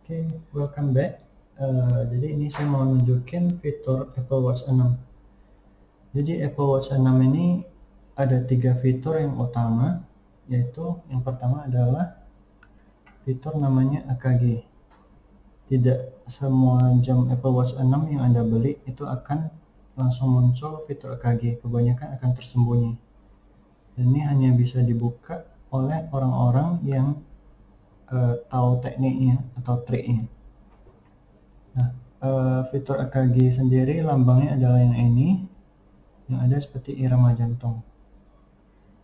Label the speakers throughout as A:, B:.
A: Oke, welcome back. Jadi ini saya mau nunjukin fitur Apple Watch 6. Jadi Apple Watch 6 ini ada 3 fitur yang utama, yaitu yang pertama adalah fitur namanya EKG. Tidak semua jam Apple Watch 6 yang Anda beli itu akan langsung muncul fitur EKG, kebanyakan akan tersembunyi. Dan ini hanya bisa dibuka oleh orang-orang yang tahu tekniknya atau triknya. Nah, fitur EKG sendiri lambangnya adalah yang ini, yang ada seperti irama jantung.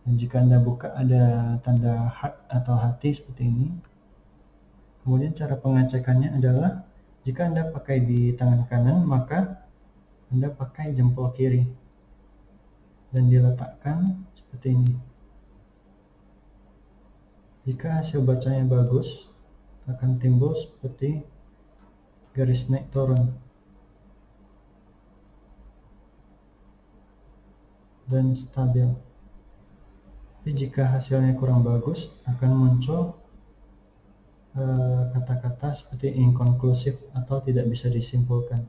A: Dan jika Anda buka ada tanda heart atau hati seperti ini. Kemudian cara pengecekannya adalah jika Anda pakai di tangan kanan, maka Anda pakai jempol kiri dan diletakkan seperti ini. Jika hasil bacanya bagus, akan timbul seperti garis naik turun dan stabil. Tapi jika hasilnya kurang bagus, akan muncul kata-kata seperti inconclusive atau tidak bisa disimpulkan.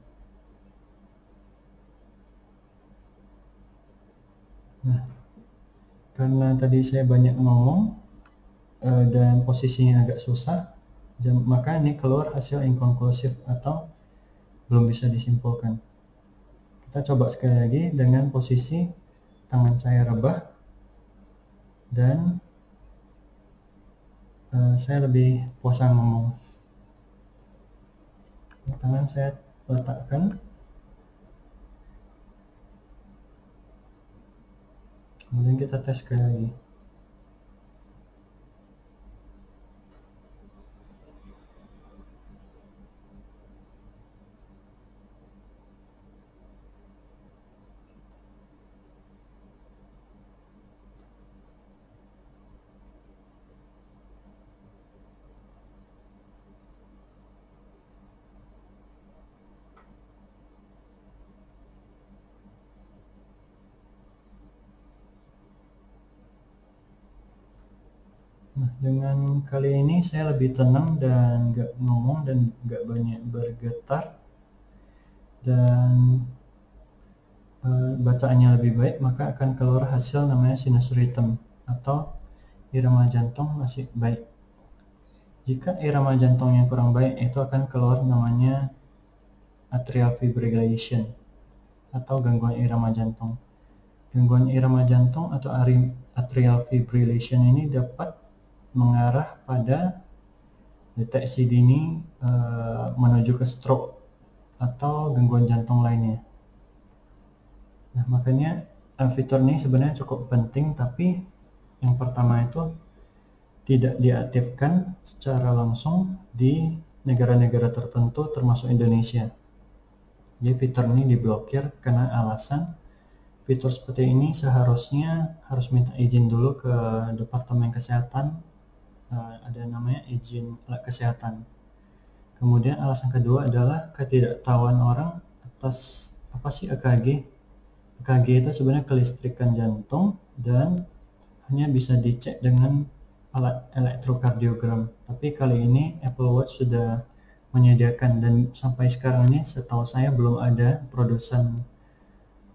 A: Nah, karena tadi saya banyak ngomong dan posisinya agak susah, maka ini keluar hasil inconclusive atau belum bisa disimpulkan. Kita coba sekali lagi dengan posisi tangan saya rebah dan saya lebih puasa ngomong. Tangan saya letakkan, kemudian kita tes sekali lagi. Nah, dengan kali ini saya lebih tenang dan nggak ngomong dan nggak banyak bergetar, dan bacaannya lebih baik, maka akan keluar hasil namanya sinus rhythm atau irama jantung masih baik. Jika irama jantung yang kurang baik, itu akan keluar namanya atrial fibrillation atau gangguan irama jantung. Gangguan irama jantung atau atrial fibrillation ini dapat mengarah pada deteksi dini menuju ke stroke atau gangguan jantung lainnya. Nah, makanya fitur ini sebenarnya cukup penting, tapi yang pertama itu tidak diaktifkan secara langsung di negara-negara tertentu termasuk Indonesia. Jadi fitur ini diblokir karena alasan fitur seperti ini seharusnya harus minta izin dulu ke Departemen Kesehatan, ada namanya izin alat kesehatan. Kemudian alasan kedua adalah ketidaktahuan orang atas apa sih EKG. EKG itu sebenarnya kelistrikan jantung dan hanya bisa dicek dengan alat elektrokardiogram. Tapi kali ini Apple Watch sudah menyediakan, dan sampai sekarang ini setahu saya belum ada produsen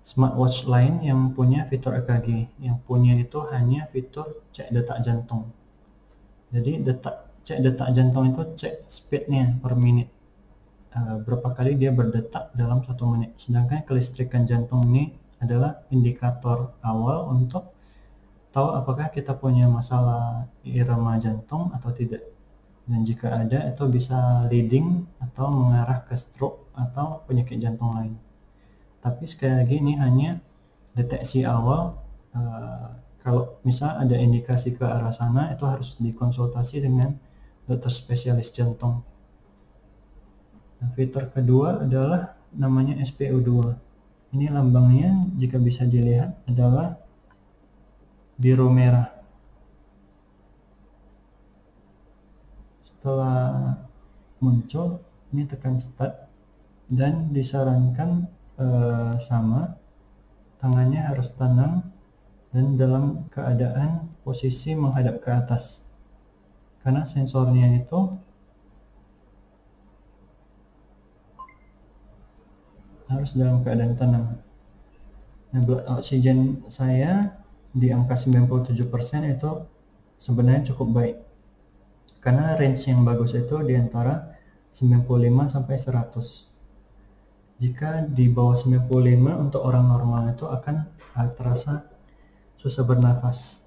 A: smartwatch lain yang punya fitur EKG. Yang punya itu hanya fitur cek detak jantung. Jadi cek detak jantung itu cek speednya per menit, berapa kali dia berdetak dalam 1 menit. Sedangkan kelistrikan jantung ini adalah indikator awal untuk tahu apakah kita punya masalah irama jantung atau tidak. Dan jika ada, itu bisa leading atau mengarah ke stroke atau penyakit jantung lain. Tapi sekali lagi ini hanya deteksi awal. Kalau misal ada indikasi ke arah sana, itu harus dikonsultasi dengan dokter spesialis jantung. Nah, fitur kedua adalah namanya SpO2. Ini lambangnya jika bisa dilihat adalah biru merah. Setelah muncul, ini tekan start dan disarankan sama, tangannya harus tenang dan dalam keadaan posisi menghadap ke atas, karena sensornya itu harus dalam keadaan tenang. Nah, blood oxygen saya di angka 97% itu sebenarnya cukup baik. Karena range yang bagus itu di antara 95 sampai 100. Jika di bawah 95 untuk orang normal itu akan terasa susah bernafas.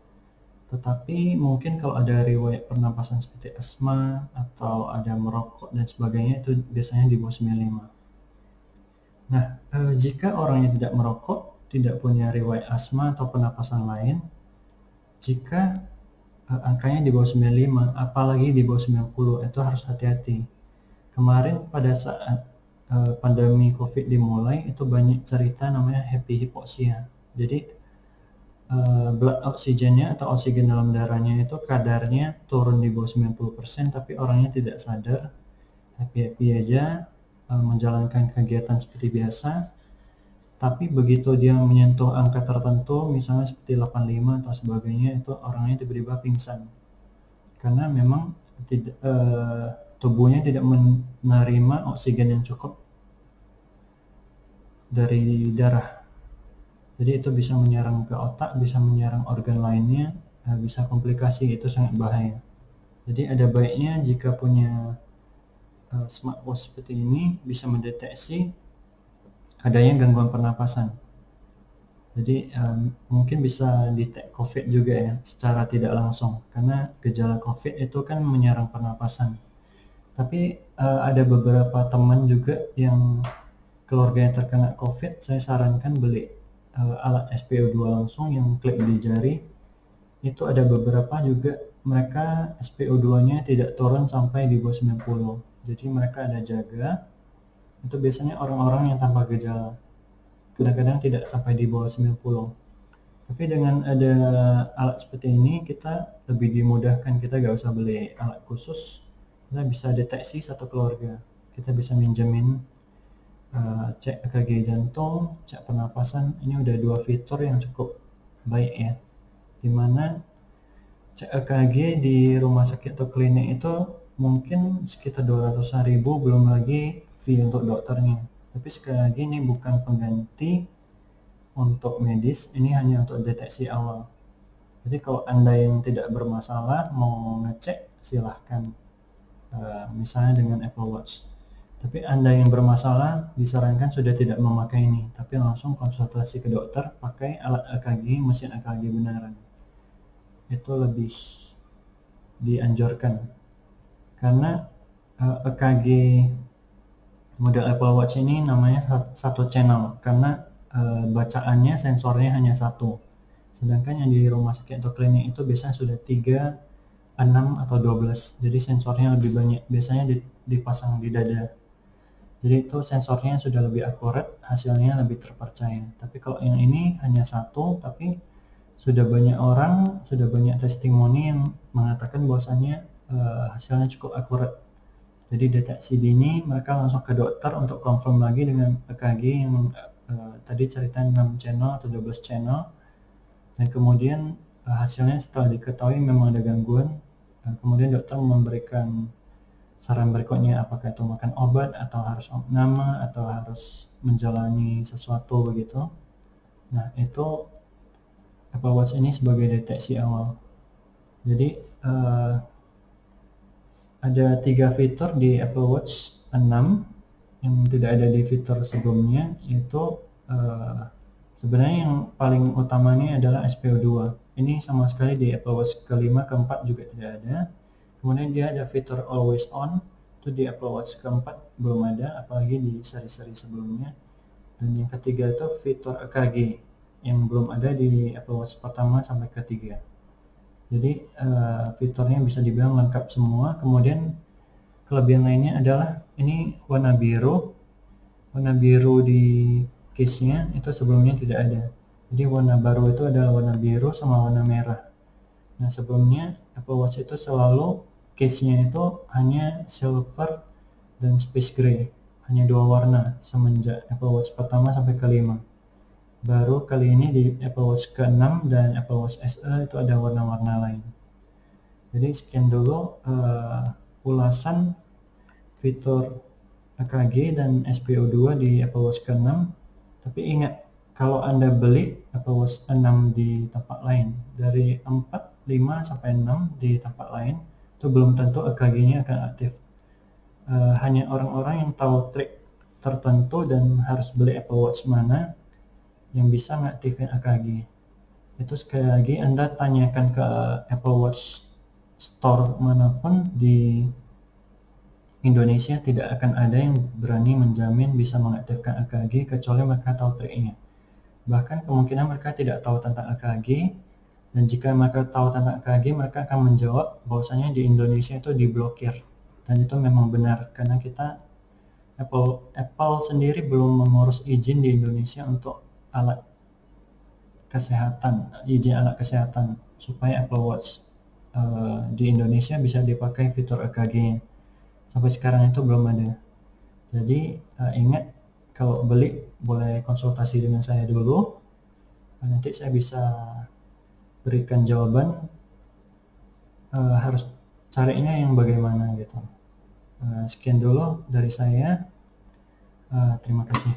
A: Tetapi mungkin kalau ada riwayat pernapasan seperti asma atau ada merokok dan sebagainya, itu biasanya di bawah 95. Nah, jika orangnya tidak merokok, tidak punya riwayat asma atau pernapasan lain, jika angkanya di bawah 95, apalagi di bawah 90, itu harus hati-hati. Kemarin pada saat pandemi COVID dimulai, itu banyak cerita namanya happy hypoxia. Jadi blood oksigennya atau oksigen dalam darahnya itu kadarnya turun di bawah 90%, tapi orangnya tidak sadar, happy-happy aja, menjalankan kegiatan seperti biasa. Tapi begitu dia menyentuh angka tertentu, misalnya seperti 85 atau sebagainya, itu orangnya tiba-tiba pingsan. Karena memang tubuhnya tidak menerima oksigen yang cukup dari darah. Jadi itu bisa menyerang ke otak, bisa menyerang organ lainnya, bisa komplikasi, itu sangat bahaya. Jadi ada baiknya jika punya smartwatch seperti ini bisa mendeteksi adanya gangguan pernapasan. Jadi mungkin bisa detect COVID juga ya, secara tidak langsung, karena gejala COVID itu kan menyerang pernapasan. Tapi ada beberapa teman juga yang keluarga yang terkena COVID, saya sarankan beli alat SpO2 langsung yang klip di jari. Itu ada beberapa juga mereka SpO2-nya tidak turun sampai di bawah 90. Jadi mereka ada jaga. Itu biasanya orang-orang yang tanpa gejala. Kadang-kadang tidak sampai di bawah 90. Tapi dengan ada alat seperti ini, kita lebih dimudahkan. Kita gak usah beli alat khusus. Kita bisa deteksi satu keluarga. Kita bisa minjemin cek EKG jantung, cek pernapasan. Ini udah 2 fitur yang cukup baik ya, dimana cek EKG di rumah sakit atau klinik itu mungkin sekitar 200.000, belum lagi fee untuk dokternya. Tapi sekali lagi ini bukan pengganti untuk medis, ini hanya untuk deteksi awal. Jadi kalau Anda yang tidak bermasalah mau ngecek, silahkan misalnya dengan Apple Watch. Tapi Anda yang bermasalah disarankan sudah tidak memakai ini, tapi langsung konsultasi ke dokter pakai alat EKG, mesin EKG beneran. Itu lebih dianjurkan. Karena EKG model Apple Watch ini namanya satu channel, karena bacaannya, sensornya hanya satu. Sedangkan yang di rumah sakit atau klinik itu biasanya sudah 3, 6, atau 12. Jadi sensornya lebih banyak, biasanya dipasang di dada. Jadi itu sensornya sudah lebih akurat, hasilnya lebih terpercaya. Tapi kalau yang ini hanya satu, tapi sudah banyak orang, sudah banyak testimoni yang mengatakan bahwasannya hasilnya cukup akurat. Jadi deteksi dini, mereka langsung ke dokter untuk confirm lagi dengan EKG yang tadi ceritain 6 channel atau 12 channel. Dan kemudian hasilnya setelah diketahui memang ada gangguan, kemudian dokter memberikan saran berikutnya, apakah itu makan obat atau harus opname atau harus menjalani sesuatu begitu. Nah, itu Apple Watch ini sebagai deteksi awal. Jadi ada 3 fitur di Apple Watch 6 yang tidak ada di fitur sebelumnya, yaitu sebenarnya yang paling utamanya adalah SpO2. Ini sama sekali di Apple Watch ke-5, ke-4 juga tidak ada. Kemudian dia ada fitur Always On, itu di Apple Watch ke-4 belum ada, apalagi di seri-seri sebelumnya. Dan yang ketiga itu fitur EKG, yang belum ada di Apple Watch pertama sampai ketiga. Jadi fiturnya bisa dibilang lengkap semua. Kemudian kelebihan lainnya adalah ini warna biru. Warna biru di case-nya itu sebelumnya tidak ada. Jadi warna baru itu adalah warna biru sama warna merah. Nah, sebelumnya Apple Watch itu selalu case-nya itu hanya silver dan space gray, hanya 2 warna semenjak Apple Watch pertama sampai ke-5. Baru kali ini di Apple Watch ke-6 dan Apple Watch SE itu ada warna-warna lain. Jadi sekian dulu ulasan fitur EKG dan SpO2 di Apple Watch ke-6. Tapi ingat, kalau Anda beli Apple Watch 6 di tempat lain, dari 4, 5, sampai 6 di tempat lain, itu belum tentu EKG-nya akan aktif. Hanya orang-orang yang tahu trik tertentu dan harus beli Apple Watch mana yang bisa ngaktifin EKG. Itu sekali lagi Anda tanyakan ke Apple Watch Store manapun di Indonesia, tidak akan ada yang berani menjamin bisa mengaktifkan EKG kecuali mereka tahu triknya. Bahkan kemungkinan mereka tidak tahu tentang EKG, dan jika mereka tahu tentang EKG, mereka akan menjawab bahwasanya di Indonesia itu diblokir. Dan itu memang benar, karena Apple sendiri belum mengurus izin di Indonesia untuk izin alat kesehatan supaya Apple Watch di Indonesia bisa dipakai fitur EKG-nya. Sampai sekarang itu belum ada. Jadi ingat, kalau beli boleh konsultasi dengan saya dulu, nanti saya bisa berikan jawaban harus carinya yang bagaimana gitu. Sekian dulu dari saya, terima kasih.